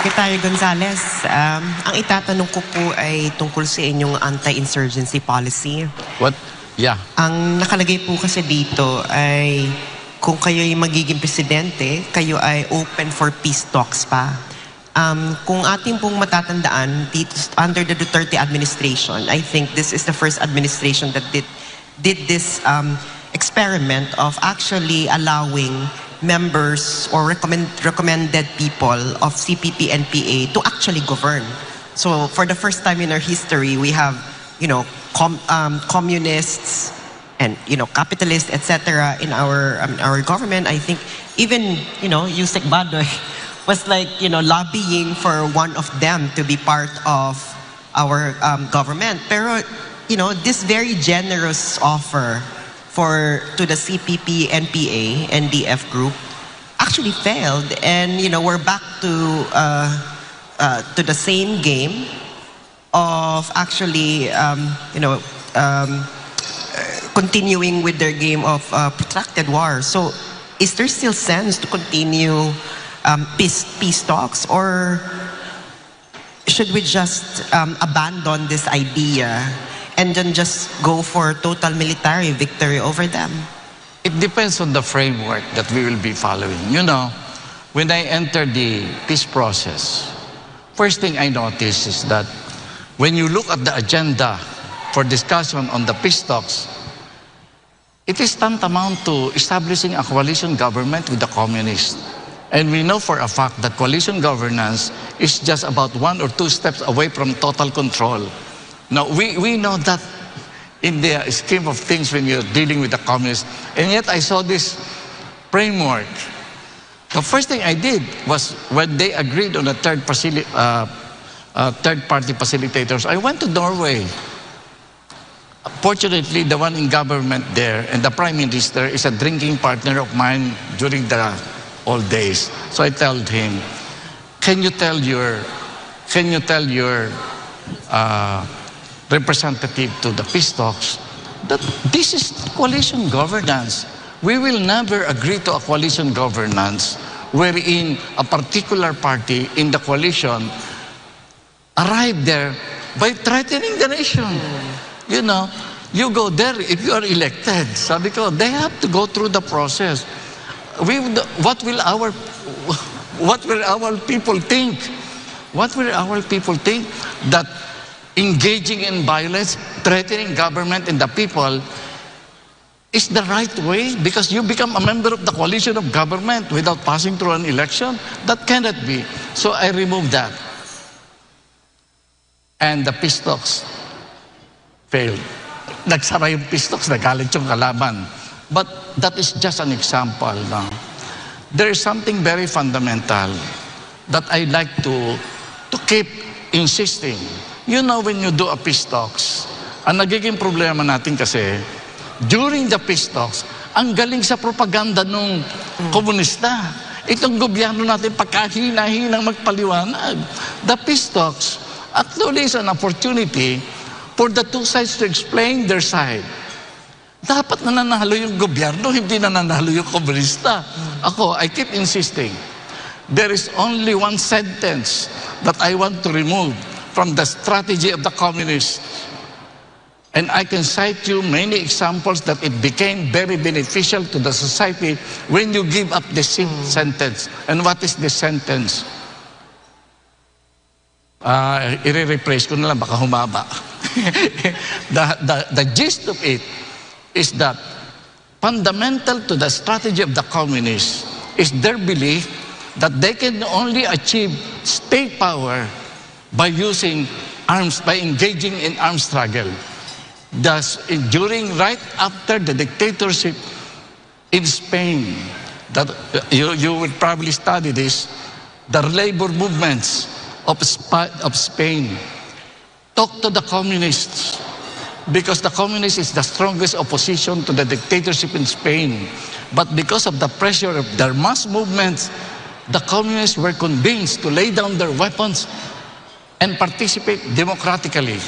Secretary Gonzales, ang itatanong ko po ay tungkol sa inyong anti-insurgency policy. What? Yeah. Ang nakalagay po kasi dito ay kung kayo'y magiging presidente, kayo ay open for peace talks pa. Kung ating pong matatandaan, dito, under the Duterte administration, I think this is the first administration that did this experiment of actually allowing members or recommended people of CPP and PA to actually govern. So for the first time in our history, we have, communists and, capitalists, etc. in our government. I think even, Yusek Badoy was like, lobbying for one of them to be part of our government. Pero, this very generous offer to the CPP, NPA, and DF group actually failed, and we're back to the same game of actually continuing with their game of protracted war. So, is there still sense to continue peace talks, or should we just abandon this idea and then just go for total military victory over them? It depends on the framework that we will be following. When I entered the peace process, first thing I noticed is that when you look at the agenda for discussion on the peace talks, it is tantamount to establishing a coalition government with the communists. And we know for a fact that coalition governance is just about 1 or 2 steps away from total control. Now, we know that in the scheme of things when you're dealing with the communists, and yet I saw this framework. The first thing I did was when they agreed on a third-party facilitators, I went to Norway. Fortunately, the one in government there and the Prime Minister is a drinking partner of mine during the old days. So I told him, can you tell your representative to the peace talks that this is coalition governance. We will never agree to a coalition governance wherein a particular party in the coalition arrived there by threatening the nation. You go there if you are elected. Sabi ko, they have to go through the process. What will our people think? What will our people think that engaging in violence, threatening government and the people is the right way because you become a member of the coalition of government without passing through an election? That cannot be. So I removed that. And the peace talks failed. Nagsara yung peace talks, nagalit yung kalaban. But that is just an example. No? There is something very fundamental that I like to keep insisting. When you do a peace talks, ang nagiging problema natin kasi, during the peace talks, ang galing sa propaganda nung komunista. Itong gobyerno natin pagkahina-hinang magpaliwanag. The peace talks actually is an opportunity for the two sides to explain their side. Dapat nananalo yung gobyerno, hindi nananalo yung komunista. I keep insisting. There is only one sentence that I want to remove from the strategy of the communists. And I can cite you many examples that it became very beneficial to the society when you give up the sentence. And what is the sentence? I-rephrase ko na lang, baka humaba. The gist of it is that fundamental to the strategy of the communists is their belief that they can only achieve state power by using arms, by engaging in armed struggle. Thus, right after the dictatorship in Spain, that you will probably study this, the labor movements of Spain talk to the communists because the communists is the strongest opposition to the dictatorship in Spain. But because of the pressure of their mass movements, the communists were convinced to lay down their weapons and participate democratically.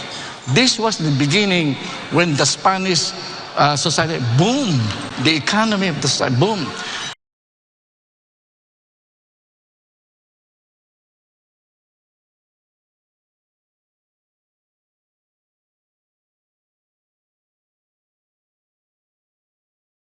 This was the beginning when the Spanish society boomed, the economy of the society boomed.